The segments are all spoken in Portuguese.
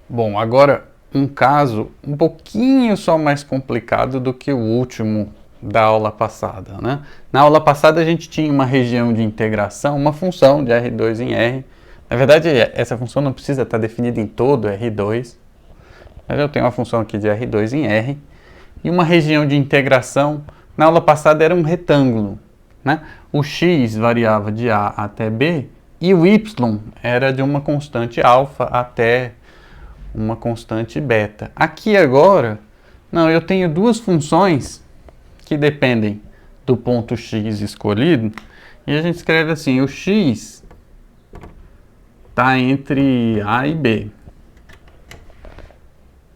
Bom, agora um caso um pouquinho só mais complicado do que o último da aula passada, né? Na aula passada a gente tinha uma região de integração, uma função de R2 em R. Na verdade, essa função não precisa estar definida em todo R2, mas eu tenho uma função aqui de R2 em R. E uma região de integração, na aula passada era um retângulo, né? O x variava de A até B e o y era de uma constante alfa até uma constante beta. Aqui agora, não, eu tenho duas funções que dependem do ponto x escolhido, e a gente escreve assim, o x está entre A e B,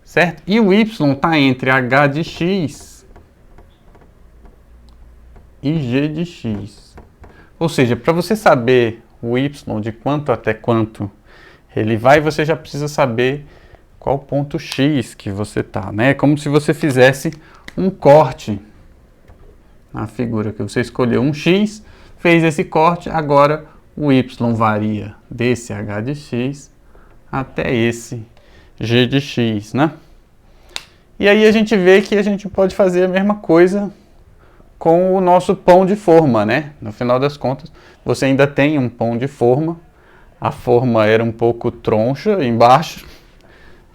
certo? E o y está entre h de x e g de x. Ou seja, para você saber o y de quanto até quanto ele vai, você já precisa saber qual ponto x que você está, né? É como se você fizesse um corte na figura, que você escolheu um x, fez esse corte, agora o y varia desse h de x até esse g de x, né? E aí a gente vê que a gente pode fazer a mesma coisa com o nosso pão de forma, né? No final das contas, você ainda tem um pão de forma, a forma era um pouco troncha embaixo,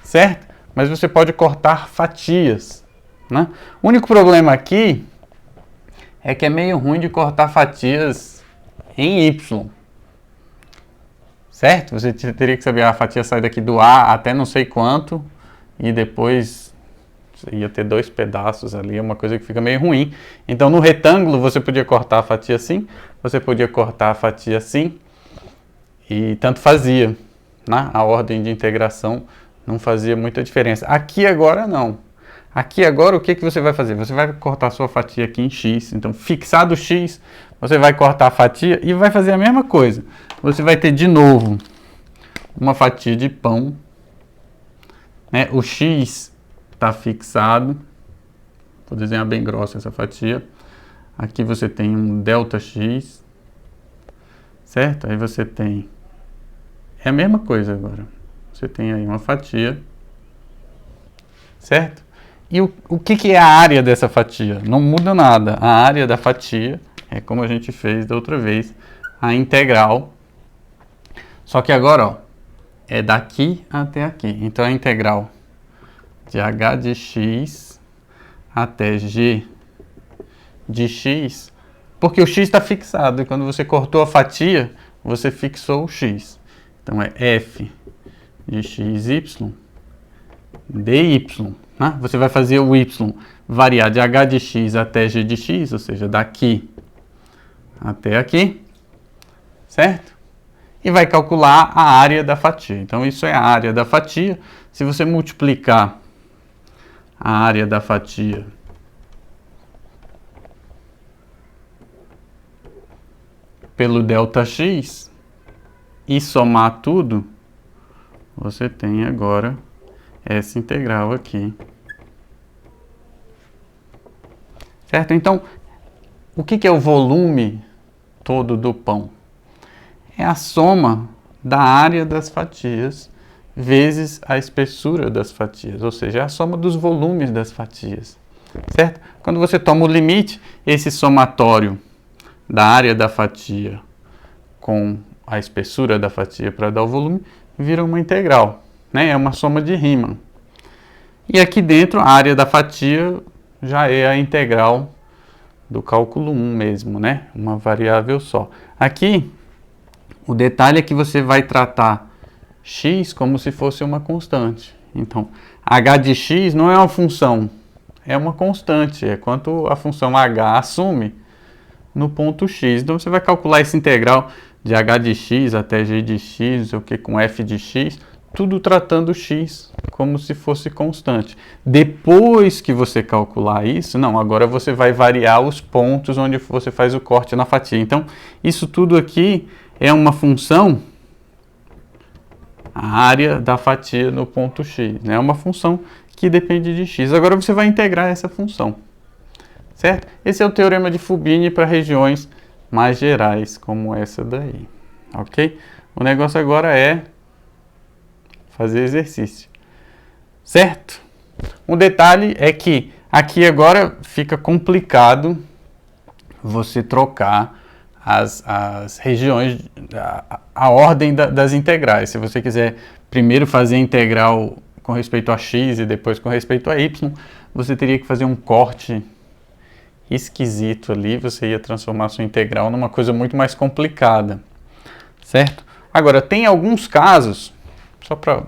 certo? Mas você pode cortar fatias, né? O único problema aqui é que é meio ruim de cortar fatias em Y, certo? Você teria que saber, a fatia sai daqui do A até não sei quanto, e depois ia ter dois pedaços ali, uma coisa que fica meio ruim. Então no retângulo você podia cortar a fatia assim, você podia cortar a fatia assim, e tanto fazia, né? A ordem de integração não fazia muita diferença. Aqui agora não. Aqui agora o que você vai fazer? Você vai cortar a sua fatia aqui em x, então fixado o x, você vai cortar a fatia e vai fazer a mesma coisa. Você vai ter de novo uma fatia de pão, né? O x está fixado, vou desenhar bem grossa essa fatia. Aqui você tem um delta x, certo? Aí você tem, é a mesma coisa agora. Você tem aí uma fatia, certo? E o que é a área dessa fatia? Não muda nada. A área da fatia é como a gente fez da outra vez, a integral. Só que agora, ó, é daqui até aqui. Então a integral de h de x até g de x, porque o x está fixado, e quando você cortou a fatia, você fixou o x. Então é f de xy dy, né? Você vai fazer o y variar de h de x até g de x, ou seja, daqui até aqui, certo? E vai calcular a área da fatia. Então isso é a área da fatia. Se você multiplicar a área da fatia pelo ΔX e somar tudo, você tem agora essa integral aqui. Certo? Então, o que é o volume todo do pão? É a soma da área das fatias vezes a espessura das fatias, ou seja, é a soma dos volumes das fatias, certo? Quando você toma o limite, esse somatório da área da fatia com a espessura da fatia para dar o volume vira uma integral, né? É uma soma de Riemann. E aqui dentro, a área da fatia já é a integral do cálculo 1 mesmo, né? Uma variável só. Aqui, o detalhe é que você vai tratar x como se fosse uma constante. Então, h de x não é uma função, é uma constante. É quanto a função h assume no ponto x. Então, você vai calcular esse integral de h de x até g de x, não sei o que, com f de x, tudo tratando x como se fosse constante. Depois que você calcular isso, não, agora você vai variar os pontos onde você faz o corte na fatia. Então, isso tudo aqui é uma função, a área da fatia no ponto x, né? É uma função que depende de x. Agora você vai integrar essa função, certo? Esse é o teorema de Fubini para regiões mais gerais, como essa daí, ok? O negócio agora é fazer exercício. certo? Um detalhe é que aqui agora fica complicado você trocar as regiões, a ordem das integrais. Se você quiser primeiro fazer a integral com respeito a x e depois com respeito a y, você teria que fazer um corte esquisito ali, você ia transformar a sua integral numa coisa muito mais complicada, certo? Agora, tem alguns casos, só para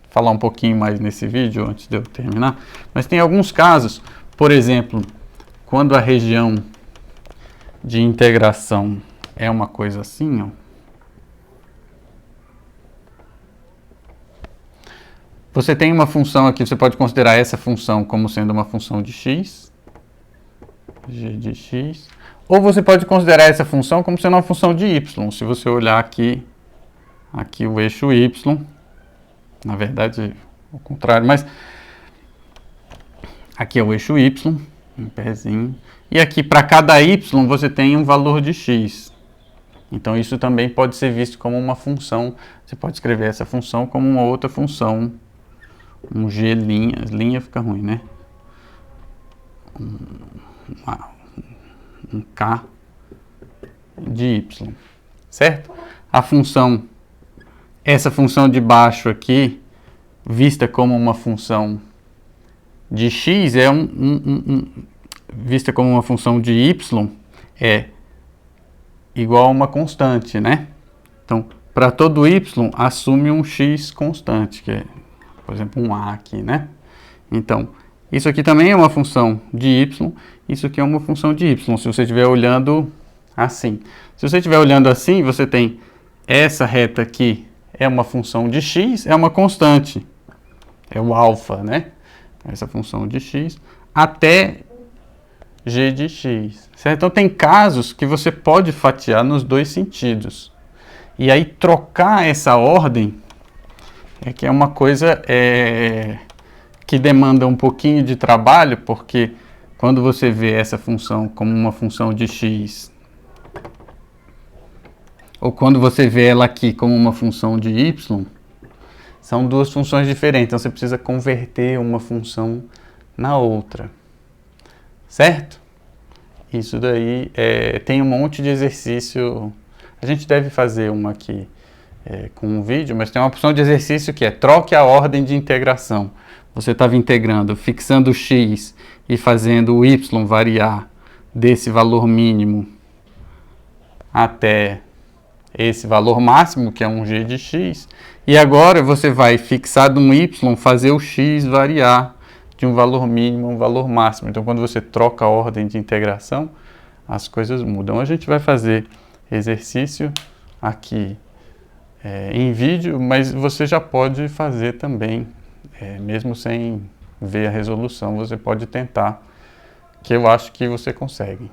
falar um pouquinho mais nesse vídeo antes de eu terminar, mas tem alguns casos, por exemplo, quando a região de integração é uma coisa assim, ó. Você tem uma função aqui, você pode considerar essa função como sendo uma função de x, g de x, ou você pode considerar essa função como sendo uma função de y. Se você olhar aqui o eixo y, na verdade, o contrário, mas aqui é o eixo y, um pezinho, e aqui para cada y você tem um valor de x. Então isso também pode ser visto como uma função, você pode escrever essa função como uma outra função, um g', linha fica ruim, né? Um k de y, certo? A função, essa função de baixo aqui, vista como uma função de x, é vista como uma função de y, é igual a uma constante, né? Então, para todo y, assume um x constante, que é, por exemplo, um a aqui, né? Então, isso aqui também é uma função de y, isso aqui é uma função de y, se você estiver olhando assim. Se você estiver olhando assim, você tem essa reta aqui, é uma função de x, é uma constante, é o alfa, né? Essa função de x, até g de x, certo? Então tem casos que você pode fatiar nos dois sentidos. E aí trocar essa ordem é que é uma coisa que demanda um pouquinho de trabalho, porque quando você vê essa função como uma função de x, ou quando você vê ela aqui como uma função de y, são duas funções diferentes, então você precisa converter uma função na outra, certo? Isso daí tem um monte de exercício, a gente deve fazer uma aqui com um vídeo, mas tem uma opção de exercício que é troque a ordem de integração. Você estava integrando, fixando o x e fazendo o y variar desse valor mínimo até esse valor máximo, que é um g de x, e agora você vai fixar no y, fazer o x variar de um valor mínimo a um valor máximo. Então, quando você troca a ordem de integração, as coisas mudam. A gente vai fazer exercício aqui em vídeo, mas você já pode fazer também, mesmo sem ver a resolução, você pode tentar, que eu acho que você consegue.